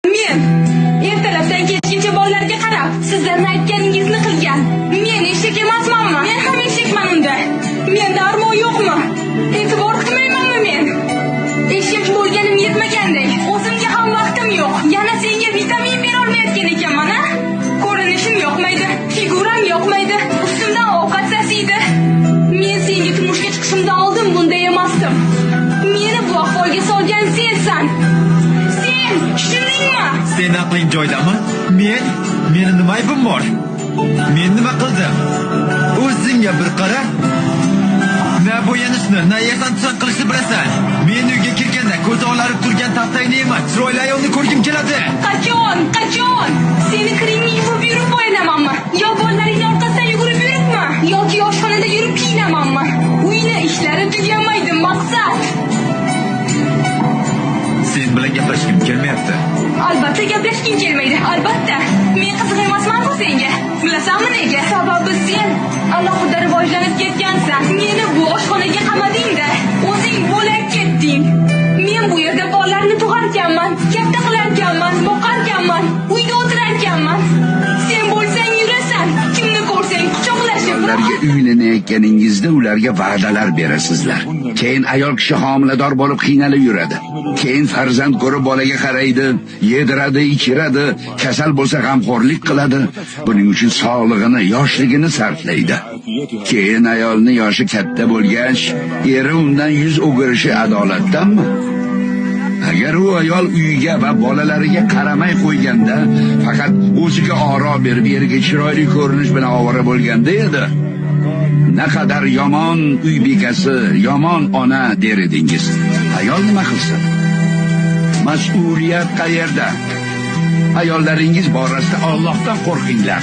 Men ertalabdan kechgacha bolalarga qarab, sizlarning aytganingizni qilgan. Men eshak emasmanmi? Men ham eshakman unda. Menda armon yo'qmi? E'tibor qilmaymanmi men? Eshak bo'lganim yetmagandek, o'zimga ham vaqtim yo'q. Yana senga vitamin bera olmayotgan ekanman, ha? Ko'rinishim yoqmaydi, figuram yoqmaydi, ustimdan ovqat sasiydi. Men senga turmushga chiqishimdan oldin bunday emasdim. Meni bu ahvolga solgan sensan. Tushundingmi? Sen aqling joydami? Meni nima aybim bor? Men nima qildim? O'zingga bir qara. Na bo'yanishni, na yerdan qilishni bilasan. Men uyga kirganda ko'zi olarib turgan taftayni emas, chiroyli ayolni ko'rgim keladi. Qachon? Seni kiringni yuvib yurib bo'ynamanmi? Yo bolalaringning orqasidan yugurib yuribmi? Yoki oshxonada yurib kiyinamanmi? Uyni ishlari tugamaydi, maqsad. Sen bilan gaplashgim kelmayapti. Albatta gaplashging kelmaydi, albatta. Men qiziq emasman-ku senga. Bilasanmi nega? Sababi sen alohida rivojlanib ketgansan. Meni bu oshxonaga qamading-da, o'zing bo'lak ketding. Men bu yerda bolalarni tug'arkanman, katta qilarkanman, boqarkanman, uyda o'tirarkanman. Sen bo'lsang yurasan, kimni ko'rsang quchoqlashib. Ularga uylanayotganingizda ularga va'dalar berasizlar. Keyin ayol kishi homilador bo'lib qiynalib yuradi. Keyin farzand ko'rib bolaga qaraydi, yediradi, ichiradi, kasal bo'lsa g'amxo'rlik qiladi. Buning uchun sog'lig'ini, yoshligini sarflaydi. Keyin ayolni yoshi katta bo'lgach, eri undan yuz o'girishi adolatdanmi? Agar u ayol uyiga va bolalariga qaramay qo'yganda, faqat o'ziga oro berib, eriga chiroyli ko'rinish bilan ovora bo'lganda edi, naqadar yomon uy bekasi, yomon ona der edingiz. Ayol nima qilsin? Mas'uliyat qayerda? Ayollaringiz borasida Allohdan qo'rqinglar.